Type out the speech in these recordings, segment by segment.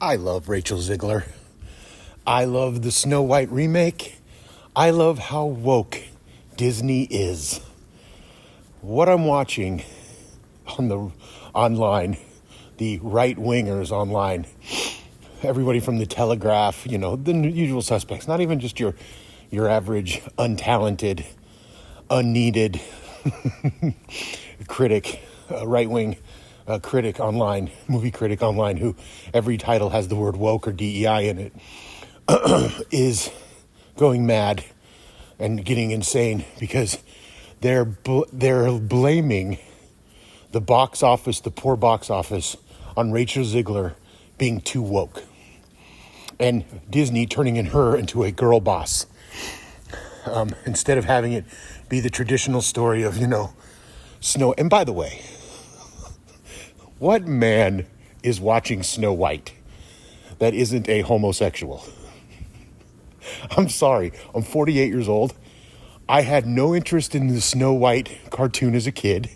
I love Rachel Zegler. I love the Snow White remake. I love how woke Disney is. What I'm watching online, the right-wingers online, everybody from the Telegraph, the usual suspects, not even just your average untalented, unneeded critic, right-wing critic online, movie critic online, who every title has the word woke or DEI in it, is going mad and getting insane because they're blaming the box office, the poor box office, on Rachel Zegler being too woke, and Disney turning her into a girl boss, instead of having it be the traditional story of Snow. And by the way, what man is watching Snow White that isn't a homosexual? I'm sorry, I'm 48 years old. I had no interest in the Snow White cartoon as a kid,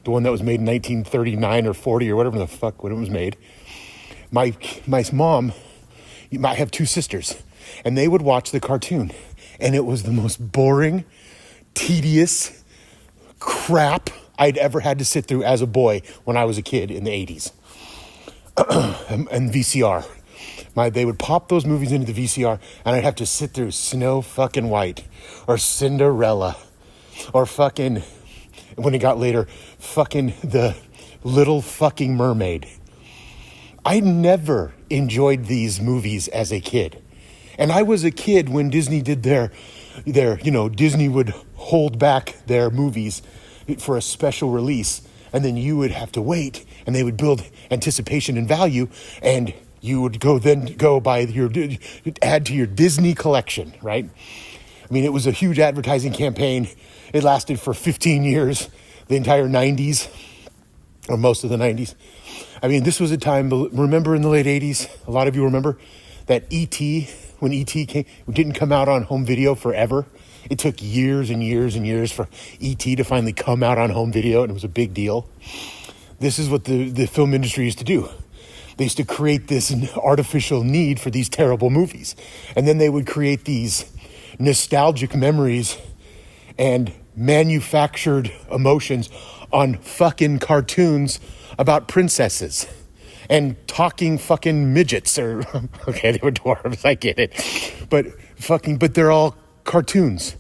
the one that was made in 1939 or 40 or whatever the fuck when it was made. My mom, I have two sisters, and they would watch the cartoon, and it was the most boring, tedious crap I'd ever had to sit through as a boy when I was a kid in the 80s. And VCR. They would pop those movies into the VCR, and I'd have to sit through Snow fucking White or Cinderella or fucking, when it got later, fucking The Little Fucking Mermaid. I never enjoyed these movies as a kid. And I was a kid when Disney did their Disney would hold back their movies for a special release, and then you would have to wait, and they would build anticipation and value, and you would go buy add to your Disney collection, right? I mean, it was a huge advertising campaign. It lasted for 15 years, the entire 90s, or most of the 90s. I mean, this was a time, remember in the late 80s, a lot of you remember that E.T., when E.T. didn't come out on home video forever. It took years and years and years for E.T. to finally come out on home video, and it was a big deal. This is what the film industry used to do. They used to create this artificial need for these terrible movies. And then they would create these nostalgic memories and manufactured emotions on fucking cartoons about princesses and talking fucking midgets, or, okay, they were dwarves, I get it. But they're all cartoons.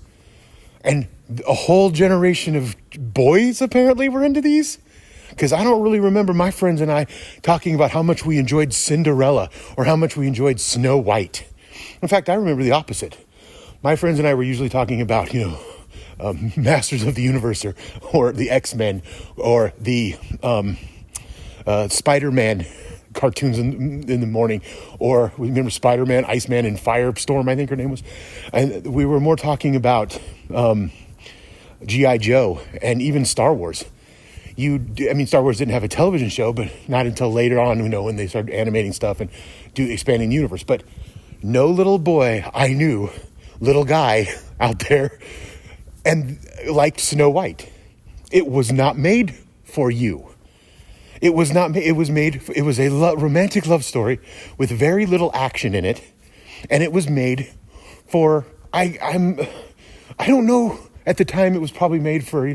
And a whole generation of boys apparently were into these. Because I don't really remember my friends and I talking about how much we enjoyed Cinderella or how much we enjoyed Snow White. In fact, I remember the opposite. My friends and I were usually talking about, Masters of the Universe or the X-Men or the Spider-Man cartoons in the morning, or we remember Spider-Man, Iceman, and Firestorm, I think her name was. And we were more talking about G.I. Joe and even Star Wars. Star Wars didn't have a television show, but not until later on, when they started animating stuff and expanding the universe. But no little boy I knew, little guy out there, and liked Snow White. It was not made for you. It was not. It was a romantic love story with very little action in it, and it was made for. I don't know. At the time, it was probably made for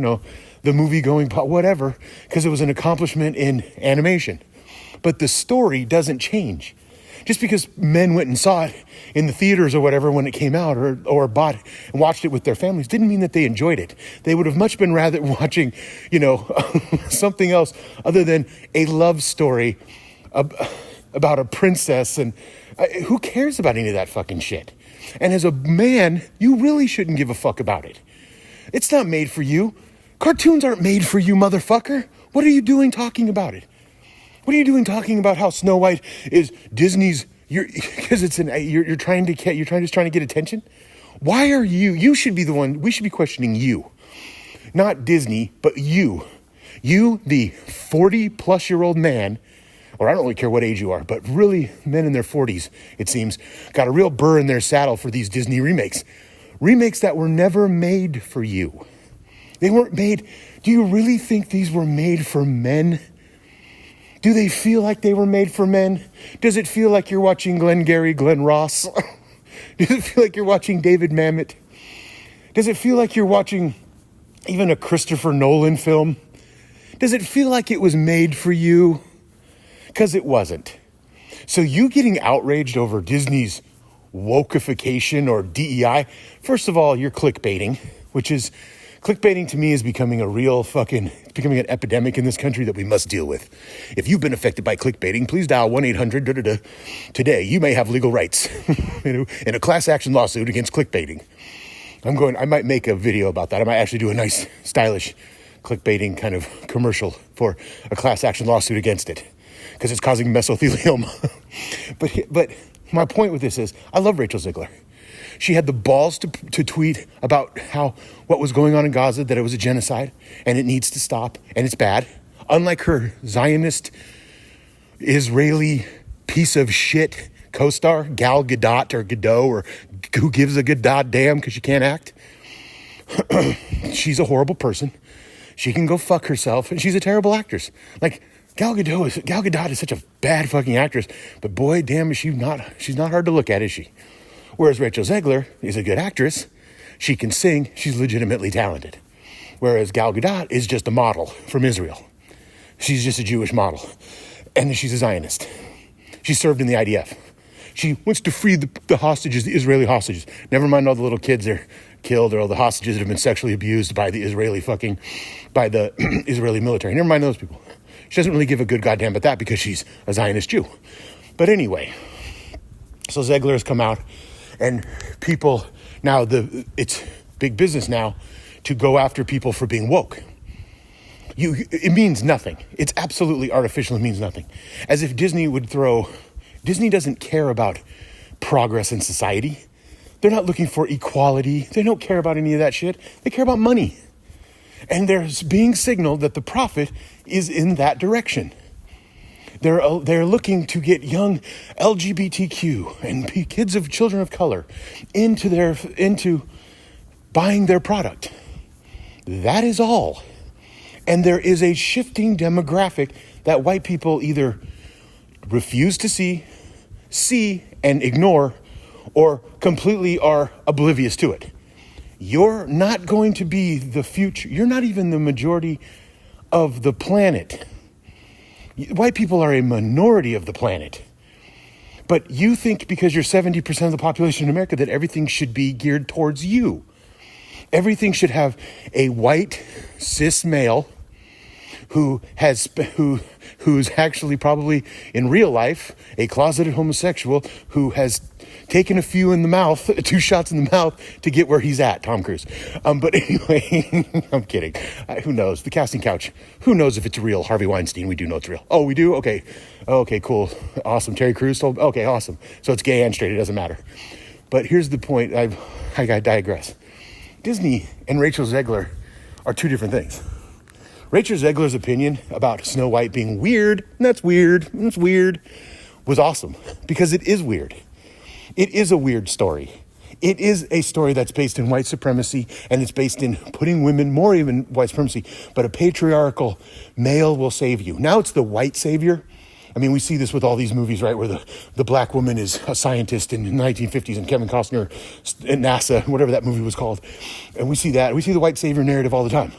the movie going whatever, because it was an accomplishment in animation. But the story doesn't change. Just because men went and saw it in the theaters or whatever when it came out, or bought it and watched it with their families, didn't mean that they enjoyed it. They would have much been rather watching, something else other than a love story about a princess. And who cares about any of that fucking shit? And as a man, you really shouldn't give a fuck about it. It's not made for you. Cartoons aren't made for you, motherfucker. What are you doing talking about it? What are you doing talking about how Snow White is Disney's? Because you're trying to get attention. Why are you? You should be the one. We should be questioning you, not Disney, but you. You, the 40-plus-year-old man, or I don't really care what age you are, but really men in their 40s, it seems, got a real burr in their saddle for these Disney remakes. Remakes that were never made for you. They weren't made. Do you really think these were made for men? Do they feel like they were made for men? Does it feel like you're watching Glengarry Glen Ross? Does it feel like you're watching David Mamet? Does it feel like you're watching even a Christopher Nolan film? Does it feel like it was made for you? Because it wasn't. So you getting outraged over Disney's wokeification or DEI, first of all, you're clickbaiting, which is, clickbaiting to me is becoming a real it's becoming an epidemic in this country that we must deal with. If you've been affected by clickbaiting, please dial 1-800 today. You may have legal rights in a class action lawsuit against clickbaiting. I might make a video about that. I might actually do a nice, stylish clickbaiting kind of commercial for a class action lawsuit against it because it's causing mesothelioma. But my point with this is, I love Rachel Zegler. She had the balls to tweet about what was going on in Gaza, that it was a genocide and it needs to stop and it's bad. Unlike her Zionist Israeli piece of shit co-star, Gal Gadot or Godot, or who gives a good damn because she can't act. She's a horrible person. She can go fuck herself and she's a terrible actress. Like, Gal Gadot is such a bad fucking actress, but boy, damn, she's not hard to look at, is she? Whereas Rachel Zegler is a good actress. She can sing. She's legitimately talented. Whereas Gal Gadot is just a model from Israel. She's just a Jewish model. And she's a Zionist. She served in the IDF. She wants to free the hostages, the Israeli hostages. Never mind all the little kids that are killed or all the hostages that have been sexually abused by the Israeli military. Never mind those people. She doesn't really give a good goddamn about that because she's a Zionist Jew. But anyway, so Zegler has come out, and people now, it's big business now to go after people for being woke. It means nothing. It's absolutely artificial. It means nothing. As if Disney doesn't care about progress in society. They're not looking for equality. They don't care about any of that shit. They care about money. And there's being signaled that the profit is in that direction. They're looking to get young LGBTQ and kids of children of color into buying their product. That is all. And there is a shifting demographic that white people either refuse to see and ignore, or completely are oblivious to it. You're not going to be the future. You're not even the majority of the planet. White people are a minority of the planet. But you think because you're 70% of the population in America that everything should be geared towards you. Everything should have a white cis male who's actually probably in real life a closeted homosexual who has taken a few in the mouth, 2 shots in the mouth to get where he's at, Tom Cruise. But anyway, I'm kidding. Who knows? The casting couch. Who knows if it's real? Harvey Weinstein. We do know it's real. Oh, we do? Okay. Okay, cool. Awesome. Terry Crews told. Okay, awesome. So it's gay and straight. It doesn't matter. But here's the point. I digress. Disney and Rachel Zegler are 2 different things. Rachel Zegler's opinion about Snow White being weird, and that's weird, was awesome because it is weird. It is a weird story. It is a story that's based in white supremacy, and it's based in putting women, more even white supremacy, but a patriarchal male will save you. Now it's the white savior. I mean, we see this with all these movies, right, where the black woman is a scientist in the 1950s and Kevin Costner at NASA, whatever that movie was called. And we see that. We see the white savior narrative all the time.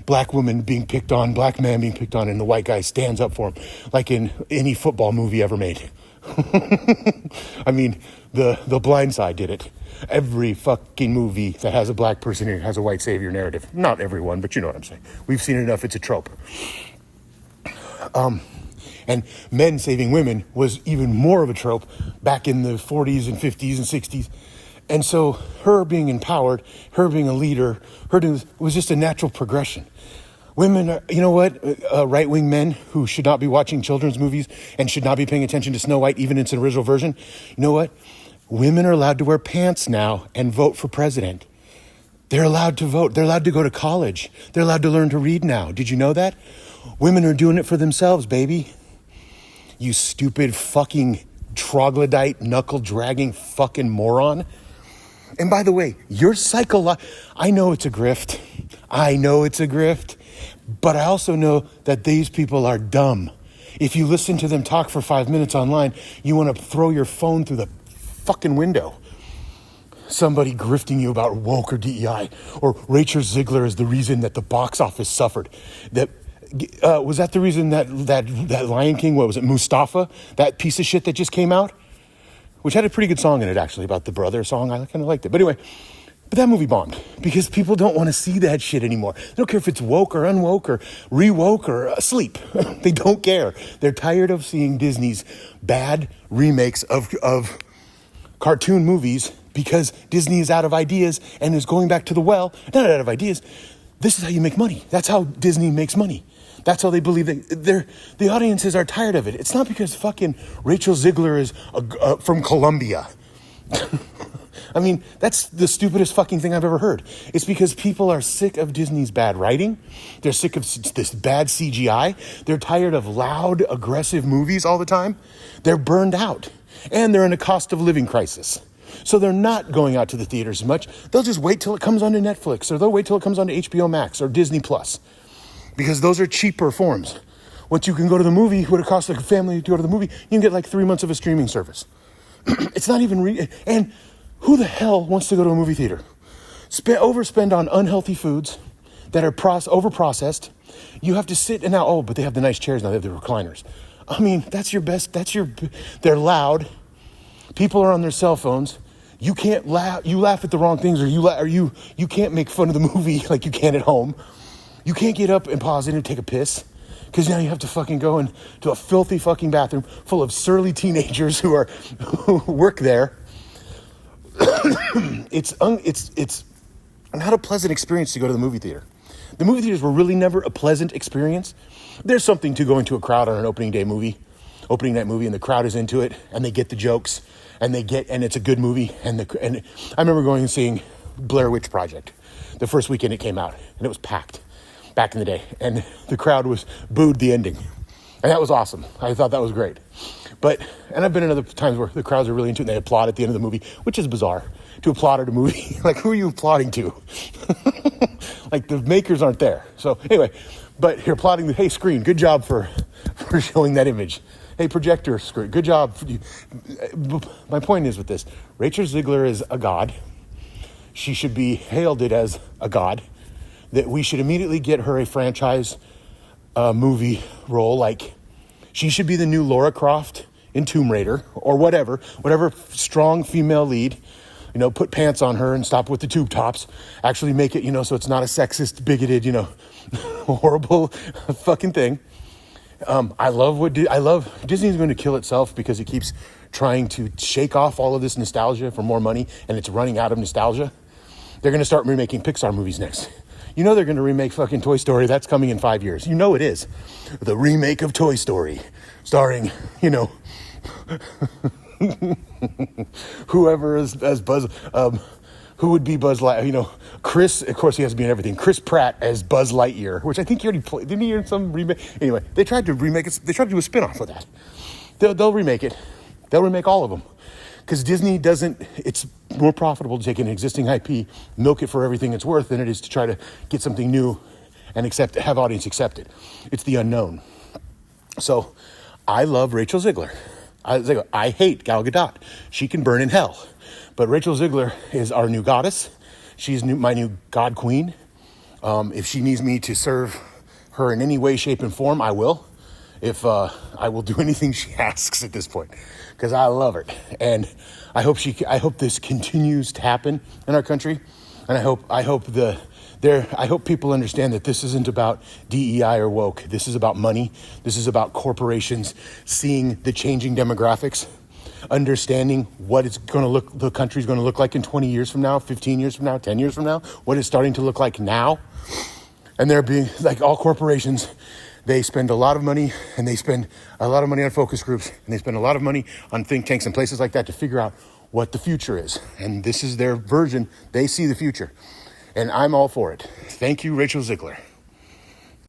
Black woman being picked on, black man being picked on, and the white guy stands up for him, like in any football movie ever made. I mean, the Blind Side did it. Every fucking movie that has a black person in it has a white savior narrative. Not everyone, but you know what I'm saying. We've seen it enough. It's a trope. And men saving women was even more of a trope back in the 40s and 50s and 60s. And so her being empowered, her being a leader, was just a natural progression. Women are, you know what, right-wing men who should not be watching children's movies and should not be paying attention to Snow White, even in its original version. You know what? Women are allowed to wear pants now and vote for president. They're allowed to vote. They're allowed to go to college. They're allowed to learn to read now. Did you know that? Women are doing it for themselves, baby. You stupid fucking troglodyte, knuckle-dragging fucking moron. And by the way, your I know it's a grift. But I also know that these people are dumb. If you listen to them talk for 5 minutes online, you want to throw your phone through the fucking window. Somebody grifting you about woke or DEI, or Rachel Ziegler is the reason that the box office suffered. That was that the reason that Lion King, what was it, Mustafa, that piece of shit that just came out, which had a pretty good song in it actually about the brother song. I kind of liked it, but anyway. But that movie bombed because people don't want to see that shit anymore. They don't care if it's woke or unwoke or re-woke or asleep. They don't care. They're tired of seeing Disney's bad remakes of cartoon movies because Disney is out of ideas and is going back to the well. Not out of ideas. This is how you make money. That's how Disney makes money. That's how they believe that the audiences are tired of it. It's not because fucking Rachel Ziegler is from Colombia. I mean, that's the stupidest fucking thing I've ever heard. It's because people are sick of Disney's bad writing. They're sick of this bad CGI. They're tired of loud, aggressive movies all the time. They're burned out. And they're in a cost of living crisis. So they're not going out to the theaters as much. They'll just wait till it comes onto Netflix, or they'll wait till it comes onto HBO Max or Disney Plus, because those are cheaper forms. Once you can go to the movie, what it costs like a family to go to the movie, you can get like 3 months of a streaming service. It's not even and who the hell wants to go to a movie theater? Overspend on unhealthy foods that are over-processed. You have to sit and now, but they have the nice chairs now, they have the recliners. I mean, that's your best, they're loud. People are on their cell phones. You can't laugh, you laugh at the wrong things, or you can't make fun of the movie like you can at home. You can't get up and pause it and take a piss. Because now you have to fucking go into a filthy fucking bathroom full of surly teenagers who work there. It's not a pleasant experience to go to the movie theater. The movie theaters were really never a pleasant experience. There's something to going to a crowd on an opening night movie, and the crowd is into it, and they get the jokes, and it's a good movie. And I remember going and seeing Blair Witch Project the first weekend it came out, and it was packed back in the day, and the crowd was booed the ending, and that was awesome. I thought that was great. And I've been in other times where the crowds are really into it and they applaud at the end of the movie, which is bizarre to applaud at a movie. Like, who are you applauding to? Like, the makers aren't there. So anyway, but you're applauding hey, screen, good job for showing that image. Hey, projector screen, good job. My point is with this, Rachel Ziegler is a god. She should be hailed as a god. That we should immediately get her a franchise movie role. Like, she should be the new Lara Croft in Tomb Raider, or whatever strong female lead. Put pants on her and stop with the tube tops. Actually make it, so it's not a sexist, bigoted, horrible fucking thing. I love Disney's going to kill itself because it keeps trying to shake off all of this nostalgia for more money, and it's running out of nostalgia. They're going to start remaking Pixar movies next. They're going to remake fucking Toy Story. That's coming in 5 years. It is. The remake of Toy Story, starring, whoever is as Buzz, who would be Buzz Lightyear? Chris, of course he has to be in everything. Chris Pratt as Buzz Lightyear, which I think he already played. Didn't he hear some remake? Anyway, they tried to remake it. They tried to do a spinoff of that. They'll remake it. They'll remake all of them. Because Disney it's more profitable to take an existing IP, milk it for everything it's worth, than it is to try to get something new and have audience accept it. It's the unknown. So I love Rachel Ziegler. I hate Gal Gadot. She can burn in hell. But Rachel Ziegler is our new goddess. She's my new god queen. If she needs me to serve her in any way, shape, and form, I will. I will do anything she asks at this point, because I love her, and I hope this continues to happen in our country, and I hope people understand that this isn't about DEI or woke. This is about money. This is about corporations seeing the changing demographics, understanding what the country's going to look like in 20 years from now, 15 years from now, 10 years from now, what it's starting to look like now, and they're being like all corporations. They spend a lot of money, and they spend a lot of money on focus groups, and they spend a lot of money on think tanks and places like that to figure out what the future is. And this is their version. They see the future, and I'm all for it. Thank you, Rachel Ziegler.